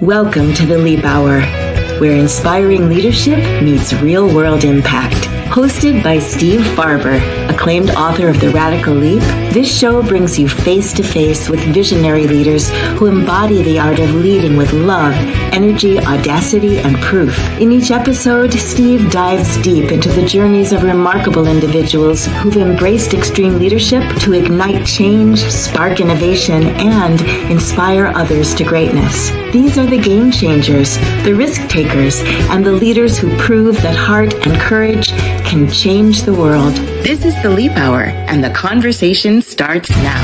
Welcome to the Leap Hour, where inspiring leadership meets real-world impact. Hosted by Steve Farber, acclaimed author of The Radical Leap, this show brings you face-to-face with visionary leaders who embody the art of leading with love, energy, audacity, and proof. In each episode, Steve dives deep into the journeys of remarkable individuals who've embraced extreme leadership to ignite change, spark innovation, and inspire others to greatness. These are the game changers, the risk takers, and the leaders who prove that heart and courage can change the world. This is the Leap Hour, and the conversation starts now.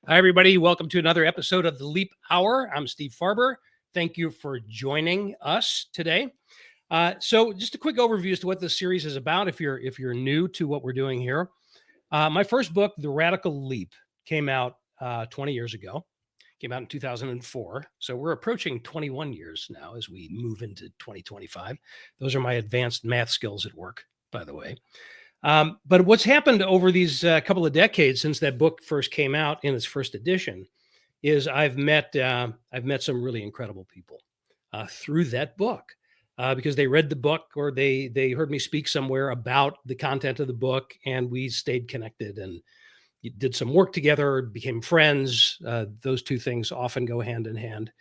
Hi, everybody. Welcome to another episode of the Leap Hour. I'm Steve Farber. Thank you for joining us today. So just a quick overview as to what this series is about if you're new to what we're doing here. My first book, The Radical Leap, came out 20 years ago. Came out in 2004. So we're approaching 21 years now as we move into 2025. Those are my advanced math skills at work, by the way. But what's happened over these couple of decades since that book first came out in its first edition is I've met some really incredible people through that book because they read the book or they heard me speak somewhere about the content of the book, and we stayed connected and did some work together, became friends. Those two things often go hand in hand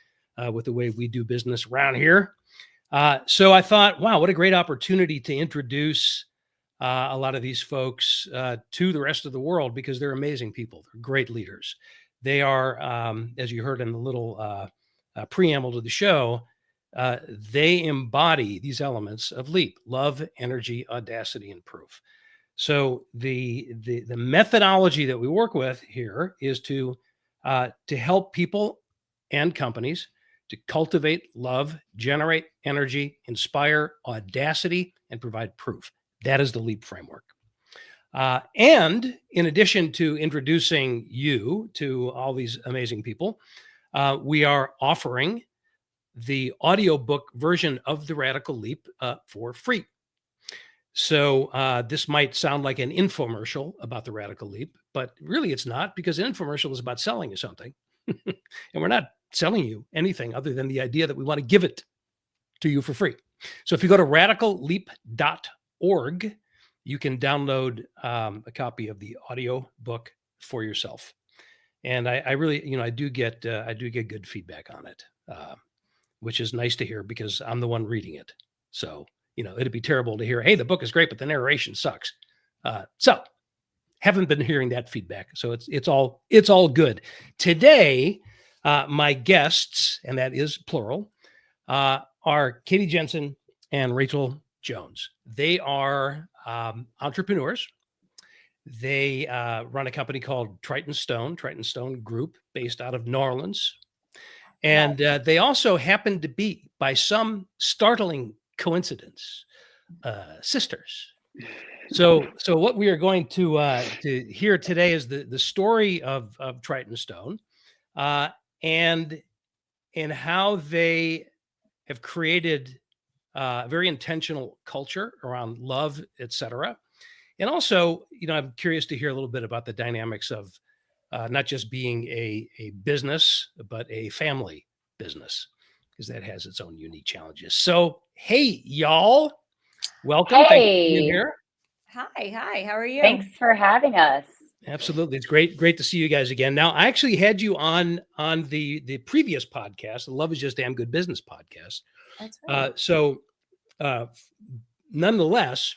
with the way we do business around here. So I thought, wow, what a great opportunity to introduce a lot of these folks to the rest of the world, because they're amazing people. They're great leaders. They are, as you heard in the little preamble to the show, they embody these elements of LEAP: love, energy, audacity, and proof. So the methodology that we work with here is to help people and companies to cultivate love, generate energy, inspire audacity, and provide proof. That is the LEAP framework. And in addition to introducing you to all these amazing people, we are offering the audiobook version of The Radical Leap for free. So this might sound like an infomercial about the Radical Leap, but really it's not, because an infomercial is about selling you something. And we're not selling you anything other than the idea that we want to give it to you for free. So if you go to radicalleap.org, you can download a copy of the audio book for yourself. And I really, I do get good feedback on it, which is nice to hear because I'm the one reading it. So it'd be terrible to hear, hey, the book is great, but the narration sucks. So haven't been hearing that feedback. So it's all good. Today, my guests, and that is plural, are Katie Jensen and Rachel Jones. They are entrepreneurs. They run a company called Triton Stone Group, based out of New Orleans. And they also happen to be, by some startling coincidence, sisters. So what we are going to hear today is the story of Triton Stone, and how they have created a very intentional culture around love, etc. And also, I'm curious to hear a little bit about the dynamics of not just being a business, but a family business, because that has its own unique challenges. So, hey, y'all, welcome. Hey. Thank you for being here. Hi. How are you? Thanks for having us. Absolutely. It's great to see you guys again. Now, I actually had you on the previous podcast, the Love is Just Damn Good Business podcast. That's right. Nonetheless,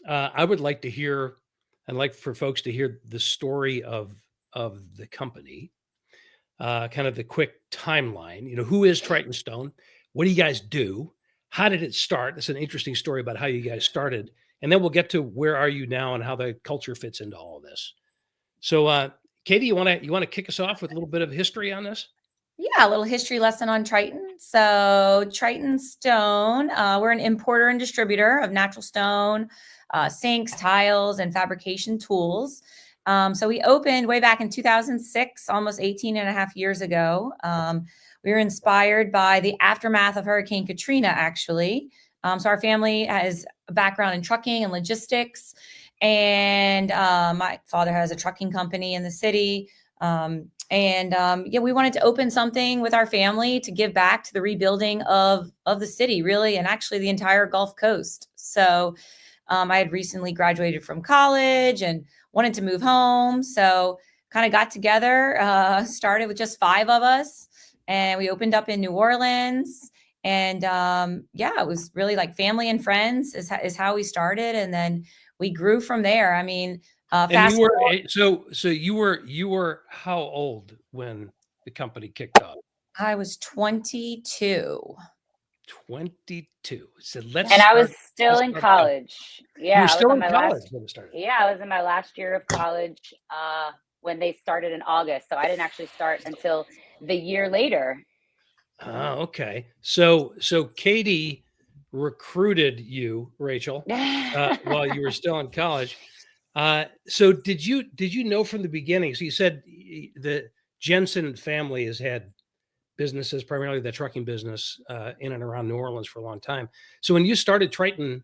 I would like to hear, and like for folks to hear the story of the company, kind of the quick timeline. Who is Triton Stone? What do you guys do? How did it start? That's an interesting story about how you guys started. And then we'll get to where are you now and how the culture fits into all of this. So, Katie, you want to kick us off with a little bit of history on this? Yeah, a little history lesson on Triton. So Triton Stone, we're an importer and distributor of natural stone, sinks, tiles, and fabrication tools. So we opened way back in 2006, almost 18 and a half years ago. We were inspired by the aftermath of Hurricane Katrina, actually. So our family has a background in trucking and logistics. And my father has a trucking company in the city. We wanted to open something with our family to give back to the rebuilding of the city, really, and actually the entire Gulf Coast. So I had recently graduated from college and wanted to move home. So kind of got together, started with just 5 of us, and we opened up in New Orleans. And it was really like family and friends is how we started. And then we grew from there. I mean, And fast you were forward, so you were how old when the company kicked off? I was 22. 22. So And I was still in there. college. You Yeah, were I was still on in my college last. when it started. Yeah, I was in my last year of college when they started in August. So I didn't actually start until the year later. Oh, okay. So Katie recruited you, Rachel, while you were still in college. So did you know from the beginning? So you said the Jensen family has had businesses, primarily the trucking business, in and around New Orleans for a long time. So when you started Triton,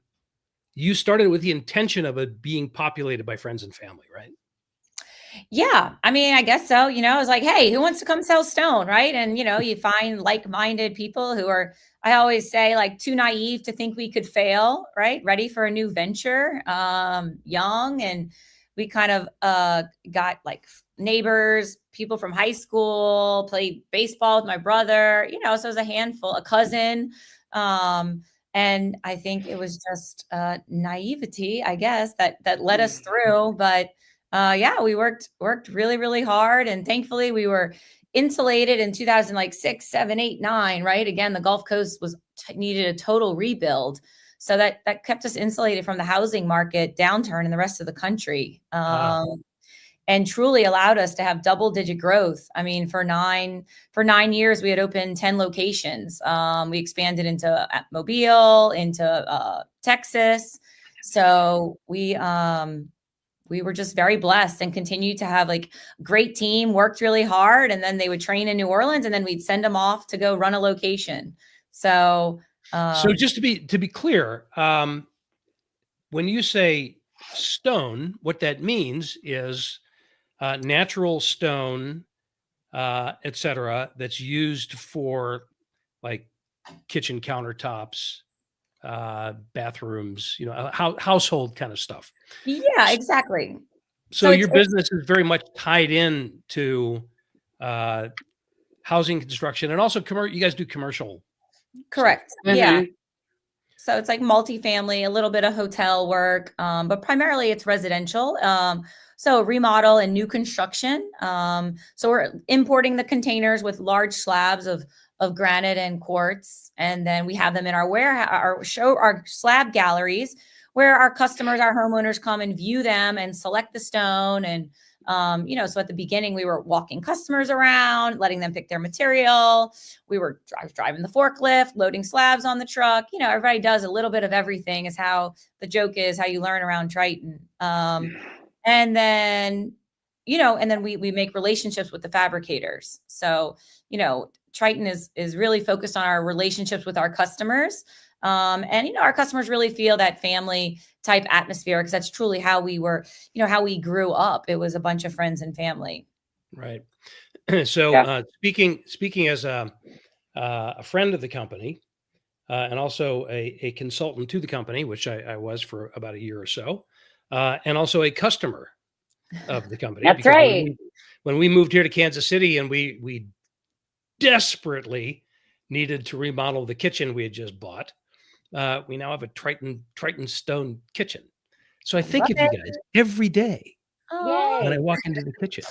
you started with the intention of it being populated by friends and family, right? Yeah, I mean, I guess so. I was like, hey, who wants to come sell stone? Right. And, you find like minded people who are, I always say, like too naive to think we could fail, right? Ready for a new venture, young. And we kind of got like neighbors, people from high school, played baseball with my brother, so it was a handful, a cousin. And I think it was just naivety, I guess, that led us through. But we worked really, really hard. And thankfully we were insulated in 2006, 7, 8, 9, right? Again, the Gulf Coast needed a total rebuild. So that kept us insulated from the housing market downturn in the rest of the country. And truly allowed us to have double-digit growth. I mean, for 9 years, we had opened 10 locations. We expanded into Mobile, into Texas. So we were just very blessed and continued to have like great team, worked really hard, and then they would train in New Orleans, and then we'd send them off to go run a location. So just to be clear, when you say stone, what that means is natural stone, etc., that's used for like kitchen countertops, bathrooms, household kind of stuff. Yeah, exactly. So your business is very much tied in to housing construction, and also you guys do commercial. Correct. Mm-hmm. Yeah. So it's like multifamily, a little bit of hotel work, but primarily it's residential. So remodel and new construction. So we're importing the containers with large slabs of granite and quartz, and then we have them in our warehouse, our slab galleries, where our customers, our homeowners, come and view them and select the stone. And so at the beginning, we were walking customers around, letting them pick their material. I was driving the forklift, loading slabs on the truck. Everybody does a little bit of everything, is how the joke is, how you learn around Triton. And then we make relationships with the fabricators. So, Triton is really focused on our relationships with our customers. And our customers really feel that family type atmosphere, because that's truly how we were, how we grew up. It was a bunch of friends and family. Right. So speaking as a friend of the company, and also a consultant to the company, which I was for about a year or so, and also a customer of the company. That's right. When we moved here to Kansas City, and we desperately needed to remodel the kitchen we had just bought, we now have a Triton stone kitchen. So I think of you guys every day when I walk into the kitchen.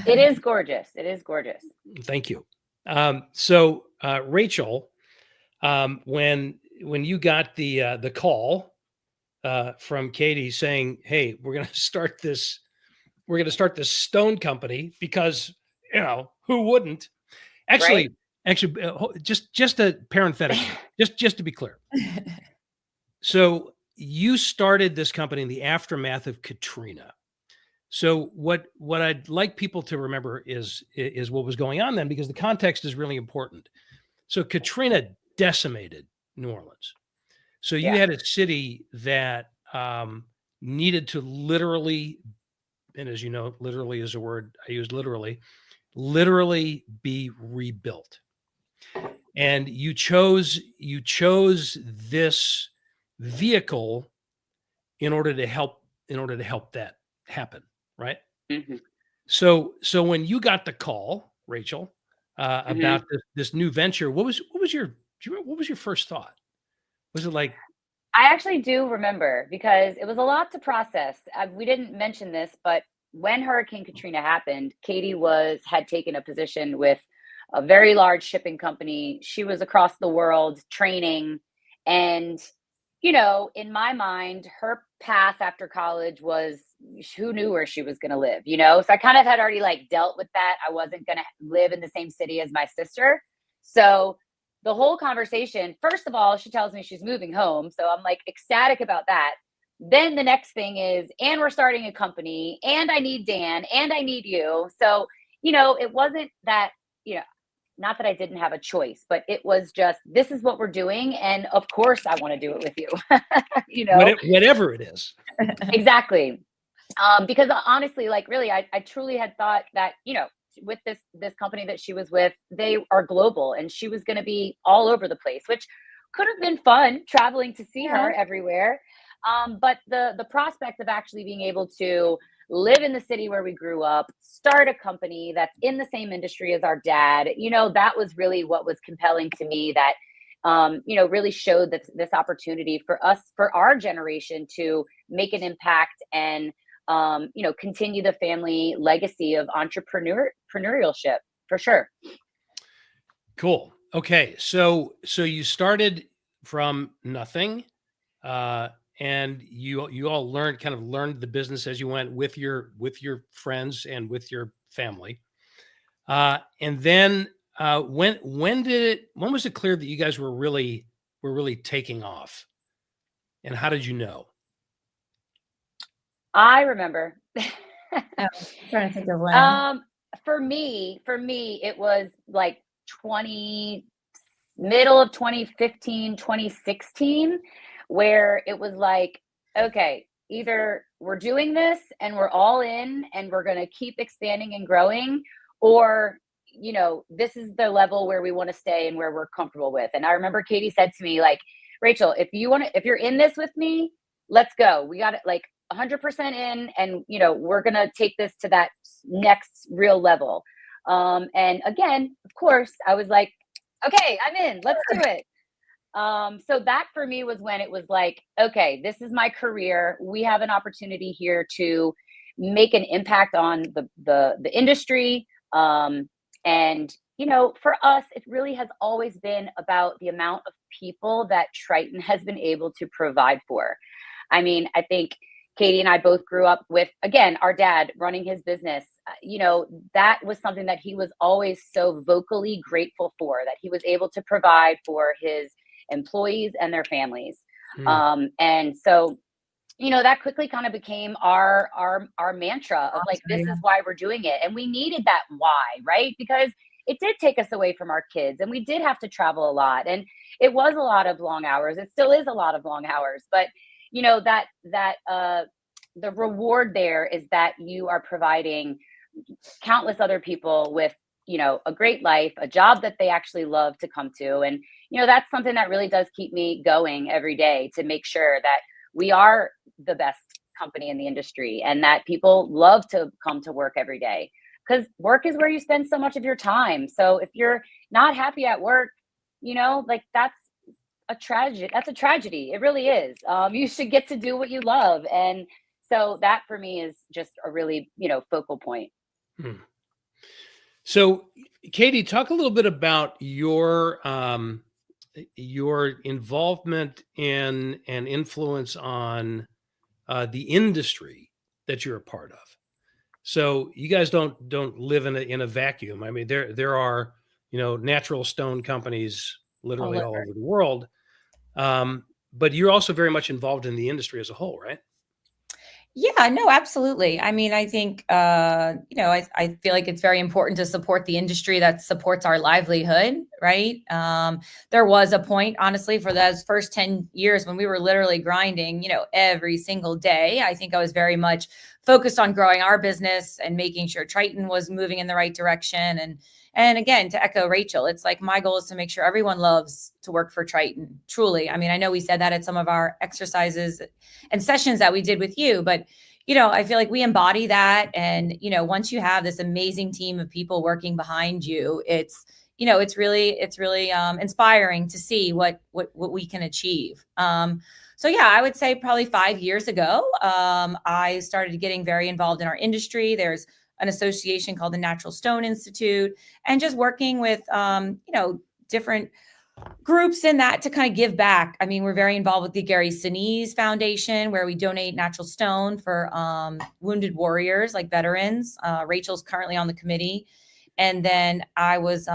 It is gorgeous. It is gorgeous. Thank you. So Rachel, when you got the call from Katie saying, "Hey, we're going to start this stone company," because who wouldn't? Actually, just a parenthetically, just to be clear. So you started this company in the aftermath of Katrina. So what I'd like people to remember is what was going on then, because the context is really important. So Katrina decimated New Orleans. So you had a city that needed to literally, and as you know, literally is a word I use literally be rebuilt. And you chose this vehicle in order to help that happen, right? Mhm. So when you got the call, Rachel, Mhm. about this new venture, what was your first thought? Was it like, I actually do remember because it was a lot to process. We didn't mention this, but when Hurricane Katrina happened, Katie had taken a position with a very large shipping company. She was across the world training, and in my mind, her path after college was, who knew where she was going to live, So I kind of had already like dealt with that. I wasn't going to live in the same city as my sister. So the whole conversation, first of all, she tells me she's moving home. So I'm like ecstatic about that. Then the next thing is, and we're starting a company, and I need Dan, and I need you. So, it wasn't that, you know, not that I didn't have a choice, but it was just, this is what we're doing. And of course, I want to do it with you, you know? whatever it is? Exactly. Because honestly, like really, I truly had thought that, with this company that she was with, they are global and she was going to be all over the place, which could have been fun traveling to see Yeah. her everywhere. But the prospect of actually being able to live in the city where we grew up, start a company that's in the same industry as our dad, that was really what was compelling to me, that really showed that this opportunity for us, for our generation, to make an impact and continue the family legacy of entrepreneurship for sure. Cool. Okay. So you started from nothing, and you all learned the business as you went with your friends and with your family. And then when was it clear that you guys were really taking off? And how did you know? I remember. I'm trying to think of when. For me, it was like middle of 2015, 2016, where it was like, okay, either we're doing this and we're all in and we're going to keep expanding and growing, or this is the level where we want to stay and where we're comfortable with. And I remember Katie said to me, like, Rachel, if you're in this with me, let's go. We got it, like 100% in, and we're going to take this to that next real level. And again, of course, I was like, okay, I'm in, let's do it. So that for me was when it was like, okay, this is my career. We have an opportunity here to make an impact on the industry. And for us, it really has always been about the amount of people that Triton has been able to provide for. I mean, I think Katie and I both grew up with, again, our dad running his business. That was something that he was always so vocally grateful for, that he was able to provide for his employees and their families. And so, that quickly kind of became our mantra of like, this is why we're doing it. And we needed that why, right? Because it did take us away from our kids, and we did have to travel a lot, and it was a lot of long hours. It still is a lot of long hours, but the reward there is that you are providing countless other people with a great life, a job that they actually love to come to. And that's something that really does keep me going every day, to make sure that we are the best company in the industry and that people love to come to work every day, because work is where you spend so much of your time. So if you're not happy at work, like that's a tragedy. It really is. You should get to do what you love. And so that for me is just a really, focal point. So Katie, talk a little bit about your involvement in and influence on the industry that you're a part of. So you guys don't live in a vacuum. I mean, there are natural stone companies literally all over the world, but you're also very much involved in the industry as a whole, right? Yeah, no, absolutely. I mean, I think, I feel like it's very important to support the industry that supports our livelihood, right? There was a point, honestly, for those first 10 years when we were literally grinding, every single day. I think I was very much focused on growing our business and making sure Triton was moving in the right direction. And again, to echo Rachel, it's like my goal is to make sure everyone loves to work for Triton, truly. I mean, I know we said that at some of our exercises and sessions that we did with you, but I feel like we embody that. And, once you have this amazing team of people working behind you, it's really inspiring to see what we can achieve. So yeah, I would say probably 5 years ago, I started getting very involved in our industry. There's an association called the Natural Stone Institute, and just working with, different groups in that to kind of give back. I mean, we're very involved with the Gary Sinise Foundation, where we donate natural stone for wounded warriors, like veterans. Rachel's currently on the committee. And then I was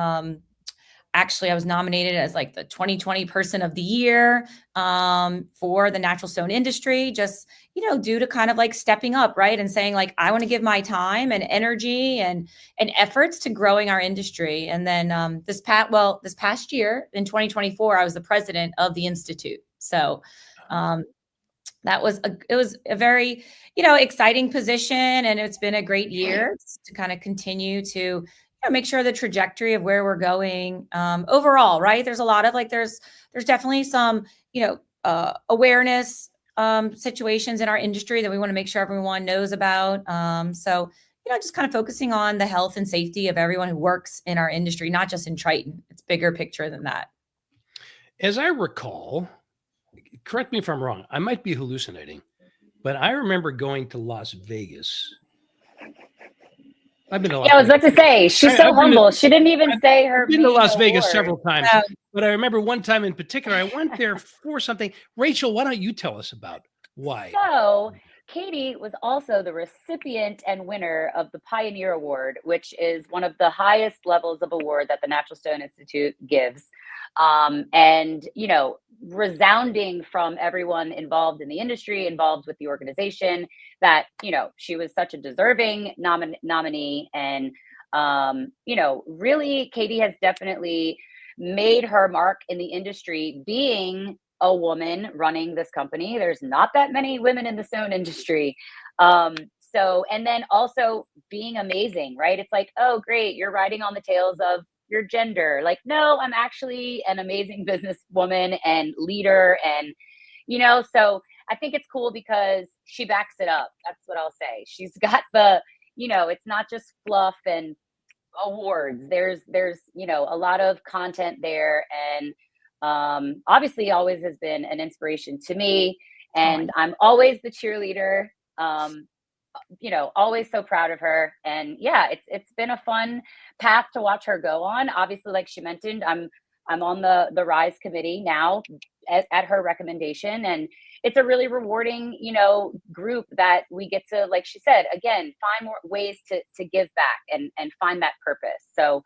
nominated as like the 2020 person of the year for the natural stone industry, just, due to kind of like stepping up, right? And saying like, I want to give my time and energy and efforts to growing our industry. And then this past year in 2024, I was the president of the Institute. So it was a very, exciting position, and it's been a great year to kind of continue to make sure the trajectory of where we're going overall, right? There's a lot of there's definitely some, awareness situations in our industry that we want to make sure everyone knows about. So, just kind of focusing on the health and safety of everyone who works in our industry, not just in Triton. It's bigger picture than that. As I recall, correct me if I'm wrong, I might be hallucinating, but I remember going to Las Vegas. I've been to Las Yeah, I was Vegas. about to say, she's so humble. She didn't even say her I've been to main Las Vegas award. several times, but I remember one time in particular, I went there for something. Rachel, why don't you tell us about why? So Katie was also the recipient and winner of the Pioneer Award, which is one of the highest levels of award that the Natural Stone Institute gives. And, resounding from everyone involved in the industry, involved with the organization, that, she was such a deserving nominee. And, really, Katie has definitely made her mark in the industry, being a woman running this company. There's not that many women in the stone industry. And then also being amazing, right? It's like, oh, great, you're riding on the tails of your gender. Like, no, I'm actually an amazing businesswoman and leader. And, so I think it's cool because she backs it up. That's what I'll say. She's got the, it's not just fluff and awards. There's, a lot of content there. And obviously always has been an inspiration to me. And I'm always the cheerleader. Always so proud of her. And yeah, it's been a fun path to watch her go on. Obviously, like she mentioned, I'm on the Rise committee now at her recommendation. And it's a really rewarding, group that we get to, like she said, again, find more ways to give back and find that purpose. So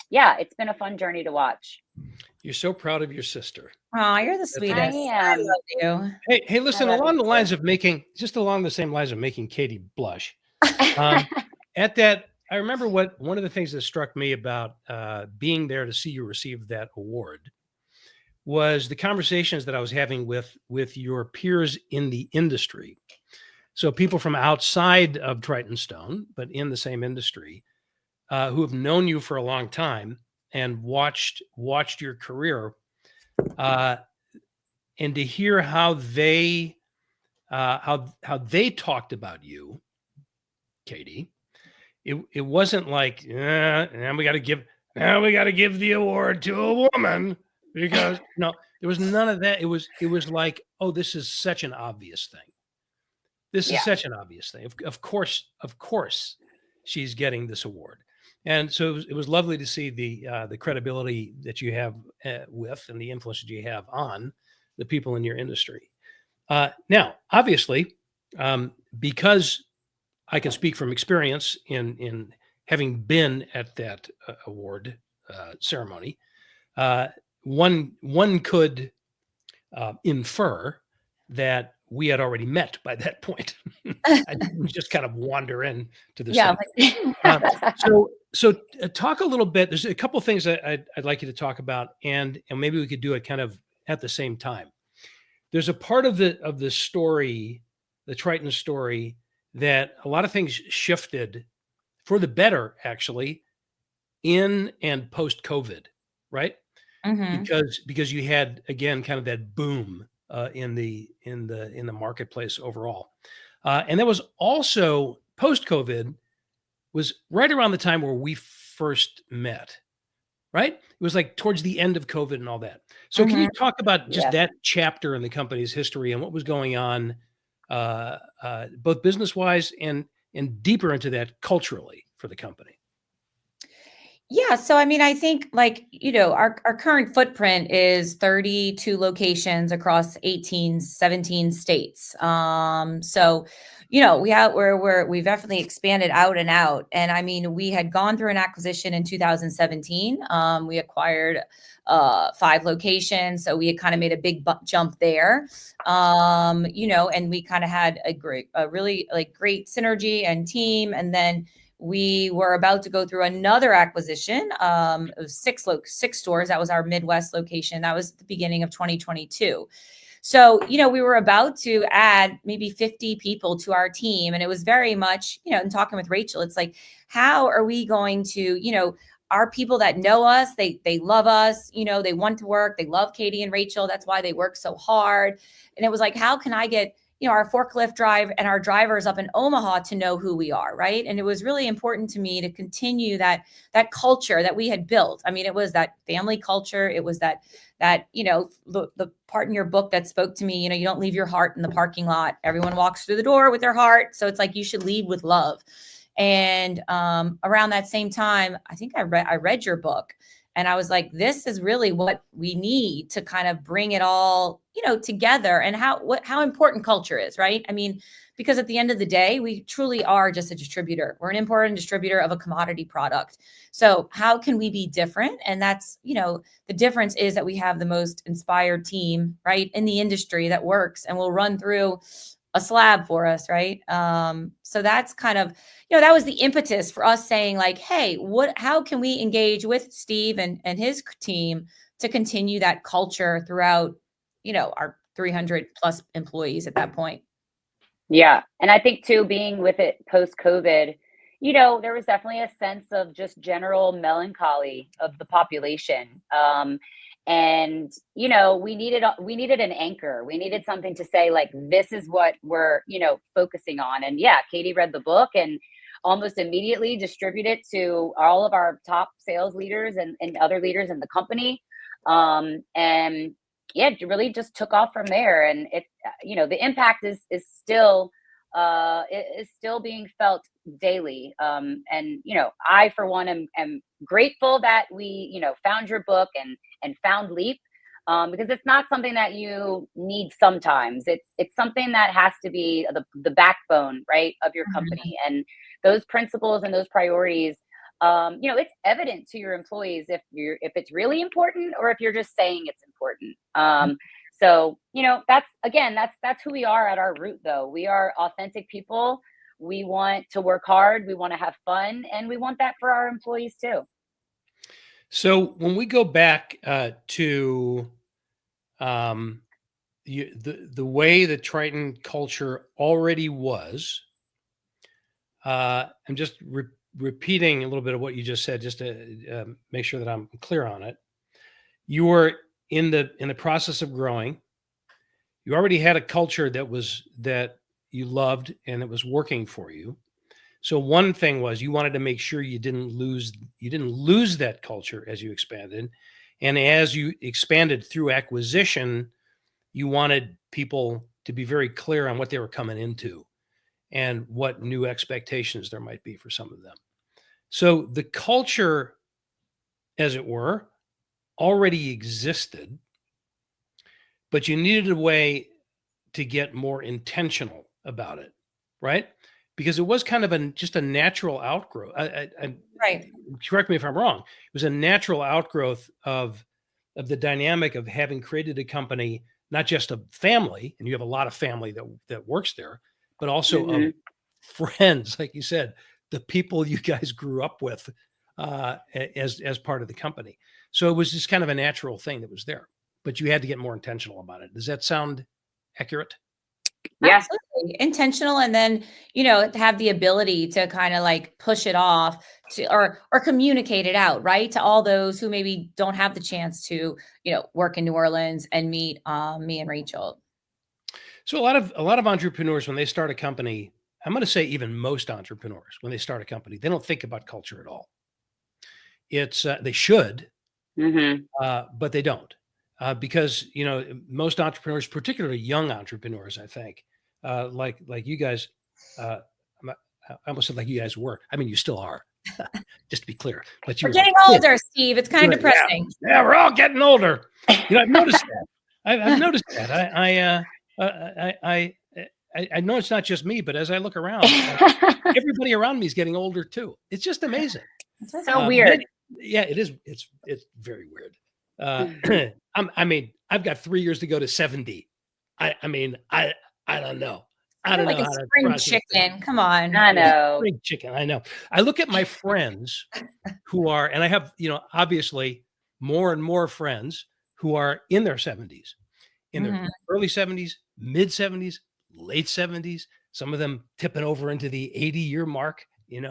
yeah, it's been a fun journey to watch. You're so proud of your sister. Oh, you're the sweetest. I love you. Hey, listen, along the same lines of making Katie blush. At that, I remember one of the things that struck me about being there to see you receive that award was the conversations that I was having with your peers in the industry. So people from outside of Triton Stone, but in the same industry, who have known you for a long time and watched your career, and to hear how they talked about you, Katie. It wasn't like, and we got to give the award to a woman, because no, there was none of that. It was like, oh, this is such an obvious thing. This is such an obvious thing. Of course, she's getting this award. And so it was lovely to see the credibility that you have with, and the influence that you have on the people in your industry. Now, obviously, because I can speak from experience in having been at that award ceremony, one could infer that we had already met by that point. I didn't just kind of wander in to this Yeah. thing. So talk a little bit. There's a couple of things that I'd like you to talk about, and maybe we could do it kind of at the same time. There's a part of the story, the Triton story, that a lot of things shifted for the better, actually, in and post COVID, right? Mhm. Because you had, again, kind of that boom in the marketplace overall, and that was also post COVID, was right around the time where we first met, right? It was like towards the end of COVID and all that. So can you Mhm. talk about just Yeah. that chapter in the company's history and what was going on, both business wise and deeper into that culturally for the company? Yeah, so I mean, I think like, our current footprint is 32 locations across 18, 17 states. So, we've definitely expanded out and out. And I mean, we had gone through an acquisition in 2017. We acquired 5 locations. So we had kind of made a big jump there. And we kind of had a really like great synergy and team. And then we were about to go through another acquisition of 6 stores. That was our Midwest location. That was the beginning of 2022. So, we were about to add maybe 50 people to our team. And it was very much, in talking with Rachel, it's like, how are we going to, our people that know us, they love us, they want to work, they love Katie and Rachel. That's why they work so hard. And it was like, how can I get our forklift drive and our drivers up in Omaha to know who we are, right? And it was really important to me to continue that culture that we had built. I mean, it was that family culture. It was that the part in your book that spoke to me. You don't leave your heart in the parking lot. Everyone walks through the door with their heart. So it's like you should lead with love. And around that same time, I think I read your book. And I was like, this is really what we need to kind of bring it all, together, and how important culture is, right? I mean, because at the end of the day, we truly are just a distributor. We're an importer and distributor of a commodity product. So how can we be different? And that's, the difference is that we have the most inspired team, right, in the industry that works and will run through a slab for us, right? So that's kind of, that was the impetus for us saying like, hey, how can we engage with Steve and his team to continue that culture throughout, our 300 plus employees at that point. Yeah. And I think too, being with it post COVID, there was definitely a sense of just general melancholy of the population. And we needed an anchor. We needed something to say like, this is what we're, focusing on. And yeah, Katie read the book and almost immediately distributed it to all of our top sales leaders and other leaders in the company. And yeah, it really just took off from there. And it, the impact is still being felt daily. And, I, for one, am grateful that we, found your book and found Leap, because it's not something that you need sometimes. It's something that has to be the backbone, right, of your company. And those principles and those priorities, it's evident to your employees if it's really important or if you're just saying it's important. So, that's who we are at our root, though. We are authentic people. We want to work hard. We want to have fun, and we want that for our employees too. So when we go back to the way the Triton culture already was, I'm just repeating a little bit of what you just said, just to make sure that I'm clear on it. You were in the process of growing. You already had a culture that you loved and it was working for you. So one thing was you wanted to make sure you didn't lose that culture as you expanded. And as you expanded through acquisition, you wanted people to be very clear on what they were coming into and what new expectations there might be for some of them. So the culture, as it were, already existed, but you needed a way to get more intentional about it, right? Because it was kind of just a natural outgrowth. Right. Correct me if I'm wrong. It was a natural outgrowth of the dynamic of having created a company not just a family, and you have a lot of family that works there, but also of friends, like you said, the people you guys grew up with as part of the company. So it was just kind of a natural thing that was there, but you had to get more intentional about it. Does that sound accurate? Yeah. Absolutely. Intentional, and then, have the ability to kind of like push it off to, or communicate it out, right? To all those who maybe don't have the chance to, work in New Orleans and meet me and Rachel. So a lot of entrepreneurs, when they start a company, I'm going to say even most entrepreneurs, when they start a company, they don't think about culture at all. It's they should, but they don't. Because most entrepreneurs, particularly young entrepreneurs, I think, like you guys, I almost said like you guys were. I mean, you still are, just to be clear. But you We're were getting like, older, Steve. It's kind of depressing. Yeah, we're all getting older. I've noticed that. I've noticed that. I know it's not just me, but as I look around, everybody around me is getting older too. It's just amazing. So weird. Yeah, it is. It's very weird. I've got 3 years to go to 70. I don't know. I don't Like know a how to spring process that. chicken. Come on. I know. Spring chicken. I know. I look at my friends who are, and I have, obviously more and more friends who are in their 70s, in their early 70s, mid 70s, late 70s, some of them tipping over into the 80-year mark, and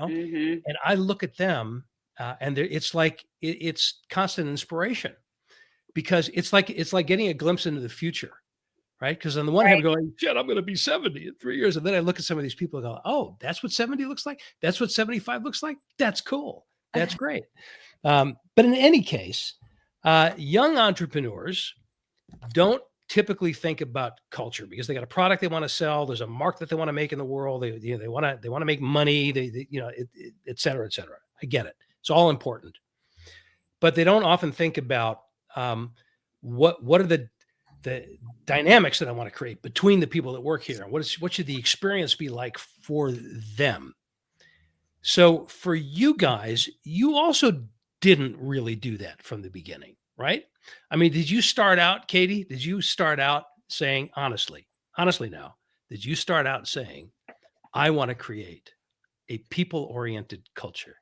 I look at them and it's like, it's constant inspiration, because it's like getting a glimpse into the future. Right. Because on the one hand, we're going, shit, I'm going to be 70 in 3 years. And then I look at some of these people and go, oh, that's what 70 looks like. That's what 75 looks like. That's cool. That's great. But in any case, young entrepreneurs don't typically think about culture, because they got a product they want to sell. There's a mark that they want to make in the world. They want to make money, et cetera, et cetera. I get it. It's all important. But they don't often think about what are the dynamics that I want to create between the people that work here. What should the experience be like for them? So for you guys, you also didn't really do that from the beginning, right? I mean, did you start out, Katie? Did you start out saying, honestly now, did you start out saying, I want to create a people-oriented culture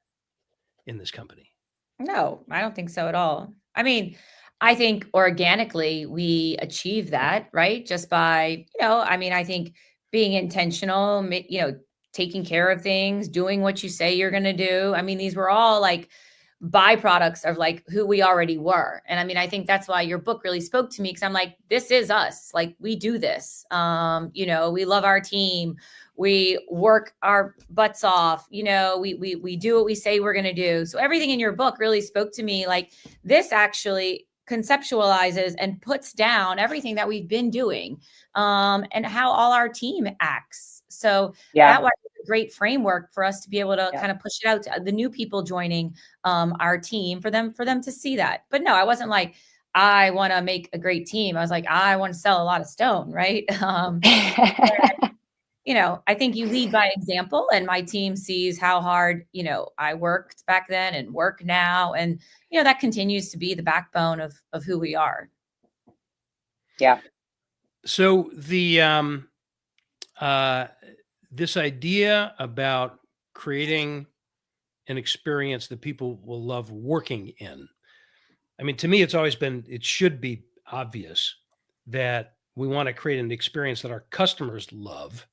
in this company? No, I don't think so at all. I mean, I think organically we achieve that, right? Just by, I think being intentional, taking care of things, doing what you say you're going to do. I mean, these were all like byproducts of like who we already were. And I mean, I think that's why your book really spoke to me, because I'm like, this is us. Like, we do this. We love our team. We work our butts off. We do what we say we're going to do. So everything in your book really spoke to me. Like, this actually conceptualizes and puts down everything that we've been doing, and how all our team acts. So that was a great framework for us to be able to kind of push it out to the new people joining our team, for them to see that. But no, I wasn't like, I want to make a great team. I was like, I want to sell a lot of stone, right? I think you lead by example, and my team sees how hard, I worked back then and work now. And, that continues to be the backbone of who we are. Yeah. So the, this idea about creating an experience that people will love working in. I mean, to me, it should be obvious that we want to create an experience that our customers love,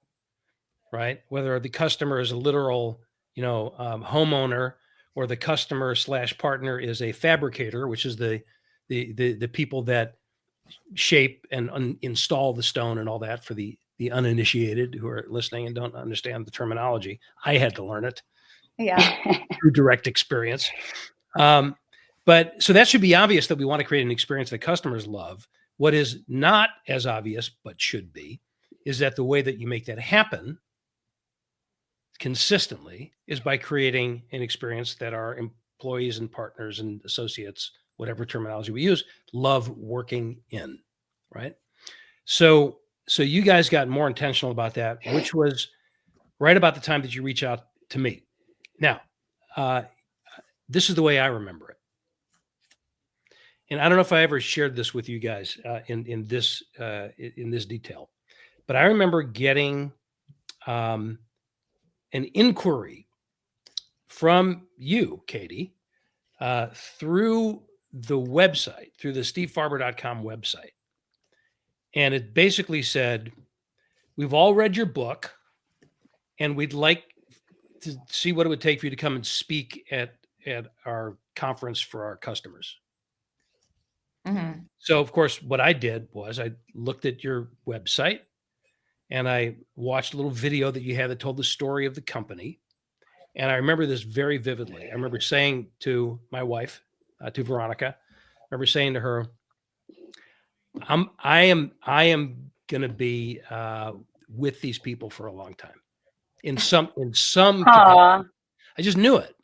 right? Whether the customer is a literal, homeowner, or the customer / partner is a fabricator, which is the people that shape and install the stone and all that, for the uninitiated who are listening and don't understand the terminology. I had to learn it. Yeah. Through direct experience. But so that should be obvious, that we want to create an experience that customers love. What is not as obvious, but should be, is that the way that you make that happen consistently is by creating an experience that our employees and partners and associates, whatever terminology we use, love working in, right? So you guys got more intentional about that, which was right about the time that you reach out to me. Now, this is the way I remember it. and I don't know if I ever shared this with you guys in this detail, but I remember getting an inquiry from you, Katie, through the website, through the stevefarber.com website. And it basically said, we've all read your book and we'd like to see what it would take for you to come and speak at our conference for our customers. Mm-hmm. So, of course, what I did was I looked at your website and I watched a little video that you had that told the story of the company. And I remember this very vividly. I remember saying to my wife, to Veronica, I remember saying to her, I am going to be with these people for a long time. In some capacity. I just knew it.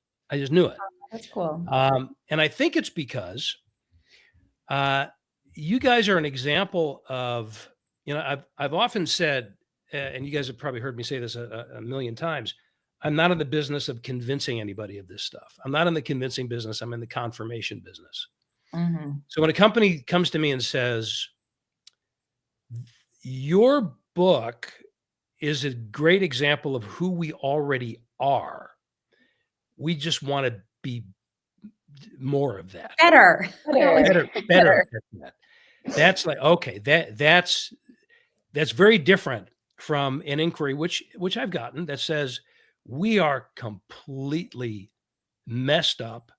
That's cool. And I think it's because you guys are an example of, I've often said, and you guys have probably heard me say this a million times, I'm not in the business of convincing anybody of this stuff. I'm not in the convincing business. I'm in the confirmation business. Mm-hmm. So when a company comes to me and says, your book is a great example of who we already are, we just want to be more of that. Better. That's like, okay, that's very different from an inquiry, which I've gotten that says we are completely messed up.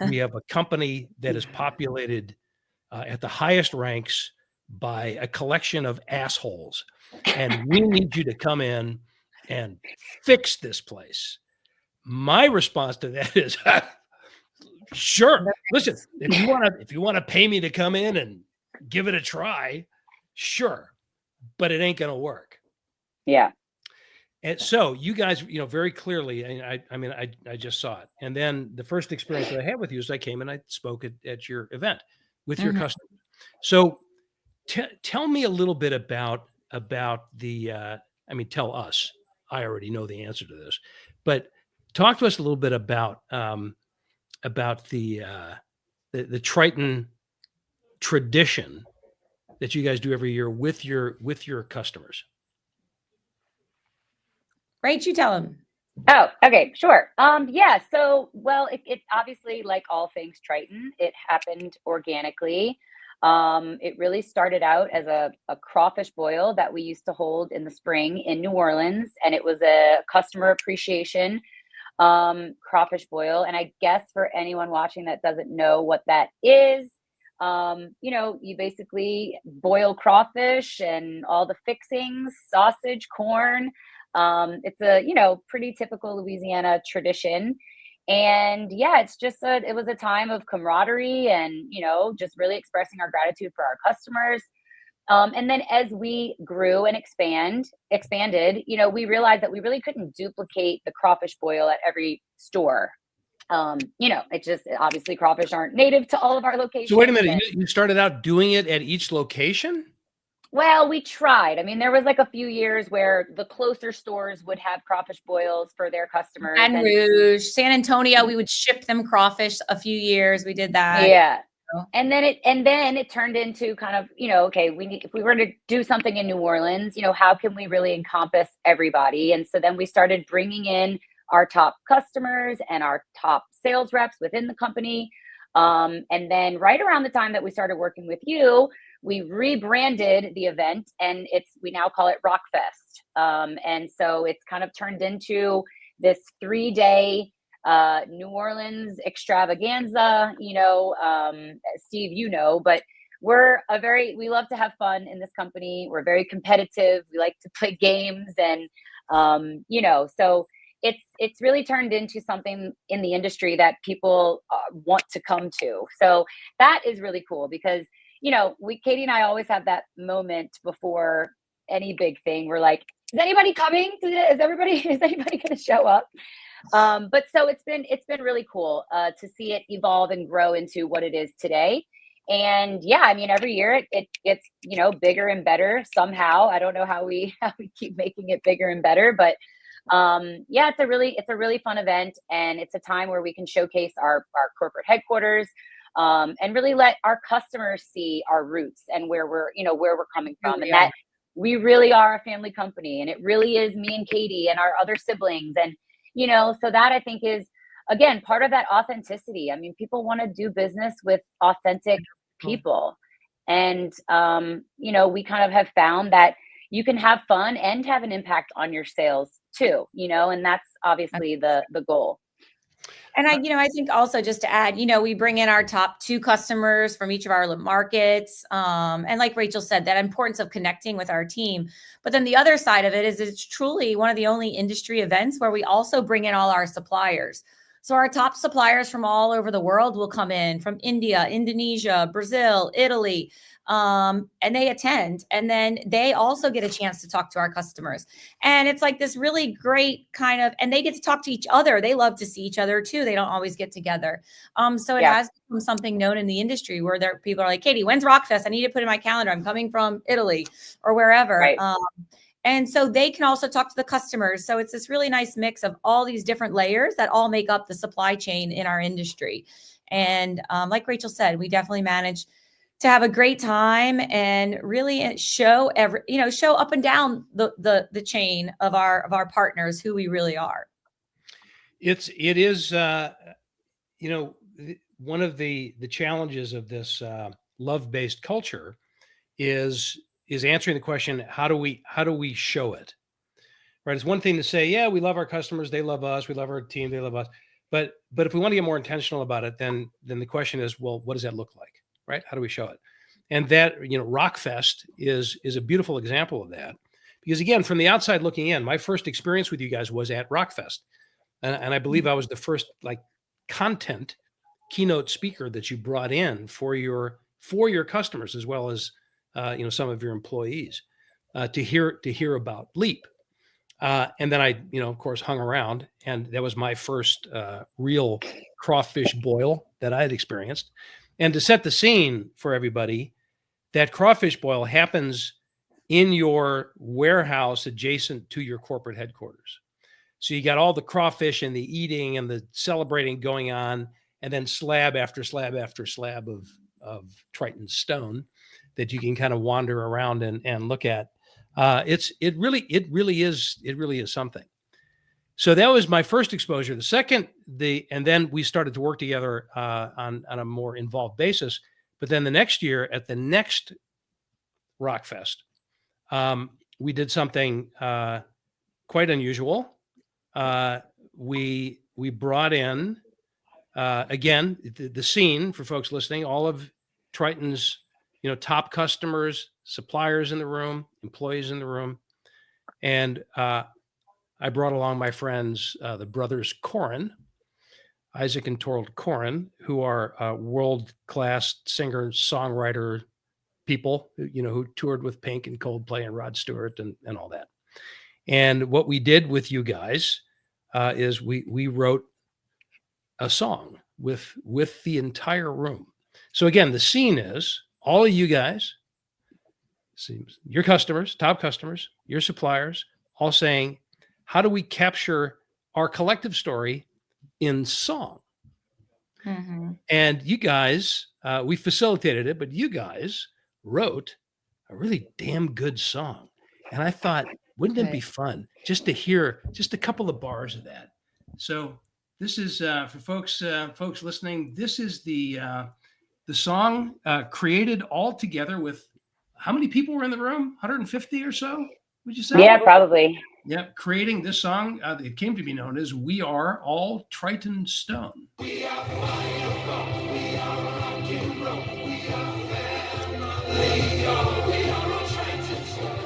We have a company that is populated at the highest ranks by a collection of assholes, and we need you to come in and fix this place. My response to that is, sure. Listen, if you want to pay me to come in and give it a try, sure, but it ain't going to work. Yeah. And so you guys, very clearly, I just saw it. And then the first experience that I had with you is I came and I spoke at your event with your customers. So tell me a little bit about the, tell us, I already know the answer to this, but talk to us a little bit about the Triton tradition that you guys do every year with your customers. Right, you tell them. Oh, okay, sure. Yeah. So, well, it obviously, like all things Triton, it happened organically. It really started out as a crawfish boil that we used to hold in the spring in New Orleans, and it was a customer appreciation crawfish boil. And I guess for anyone watching that doesn't know what that is, you basically boil crawfish and all the fixings, sausage, corn. It's a, pretty typical Louisiana tradition. And yeah, it was a time of camaraderie and, just really expressing our gratitude for our customers. And then as we grew and expanded, we realized that we really couldn't duplicate the crawfish boil at every store. Obviously crawfish aren't native to all of our locations. So wait a minute, you started out doing it at each location? Well, we tried. There was like a few years where the closer stores would have crawfish boils for their customers. Baton Rouge, San Antonio, we would ship them crawfish a few years. We did that. Yeah. And then it turned into kind of, okay, if we were to do something in New Orleans, how can we really encompass everybody? And so then we started bringing in our top customers and our top sales reps within the company. And then right around the time that we started working with you, we rebranded the event and we now call it Rockfest. And so it's kind of turned into this 3-day New Orleans extravaganza, Steve, but we love to have fun in this company. We're very competitive. We like to play games and, so it's really turned into something in the industry that people want to come to. So that is really cool because, Katie and I always have that moment before any big thing. We're like, is anybody coming? Is anybody going to show up? But so it's been really cool to see it evolve and grow into what it is today. And yeah, every year it gets, bigger and better somehow. I don't know how we keep making it bigger and better, but yeah, it's a really fun event. And it's a time where we can showcase our corporate headquarters. and really let our customers see our roots and where we're coming from, and that we really are a family company, and it really is me and Katie and our other siblings. And, so that I think is, again, part of that authenticity. I mean, people want to do business with authentic people. And, we kind of have found that you can have fun and have an impact on your sales too, and that's obviously the goal. And I think also just to add, we bring in our top 2 customers from each of our markets. And like Rachel said, that importance of connecting with our team. But then the other side of it is it's truly one of the only industry events where we also bring in all our suppliers. So our top suppliers from all over the world will come in, from India, Indonesia, Brazil, Italy, and they attend. And then they also get a chance to talk to our customers. And it's like this really great kind of, and they get to talk to each other. They love to see each other too. They don't always get together. So it has become something known in the industry where people are like, Katie, when's Rockfest? I need to put in my calendar. I'm coming from Italy or wherever. Right. And so they can also talk to the customers. So it's this really nice mix of all these different layers that all make up the supply chain in our industry. And like Rachel said, we definitely manage to have a great time and really show up and down the chain of our partners who we really are. It is one of the challenges of this love-based culture is answering the question, how do we show it? Right? It's one thing to say, yeah, we love our customers, they love us, we love our team, they love us. But if we want to get more intentional about it, then the question is, well, what does that look like? Right? How do we show it? And that, Rockfest is a beautiful example of that. Because again, from the outside looking in, my first experience with you guys was at Rockfest. And I believe I was the first content keynote speaker that you brought in for your customers, as well as some of your employees, to hear about Leap. And then I, of course, hung around, and that was my first real crawfish boil that I had experienced. And to set the scene for everybody, that crawfish boil happens in your warehouse adjacent to your corporate headquarters. So you got all the crawfish and the eating and the celebrating going on, and then slab after slab after slab of Triton stone that you can kind of wander around and look at. It really is something. So that was my first exposure. The second, and then we started to work together on a more involved basis. But then the next year at the next Rockfest, we did something quite unusual. We brought in again the scene for folks listening, all of Triton's top customers, suppliers in the room, employees in the room, and I brought along my friends, the brothers Corin, Isaac and Torald Corin, who are world-class singer, songwriter people, who toured with Pink and Coldplay and Rod Stewart and all that. And what we did with you guys is we wrote a song with the entire room. So again, the scene is all of you guys, your customers, top customers, your suppliers, all saying, how do we capture our collective story in song? Mm-hmm. And you guys, we facilitated it, but you guys wrote a really damn good song. And I thought, wouldn't it be fun just to hear just a couple of bars of that? So this is for folks listening. This is the song created all together with how many people were in the room? 150 or so, would you say? Yeah, probably. Yep, creating this song, it came to be known as "We Are All Triton Stone." We are fire, we are rock and roll, we are family, we are all Triton Stone.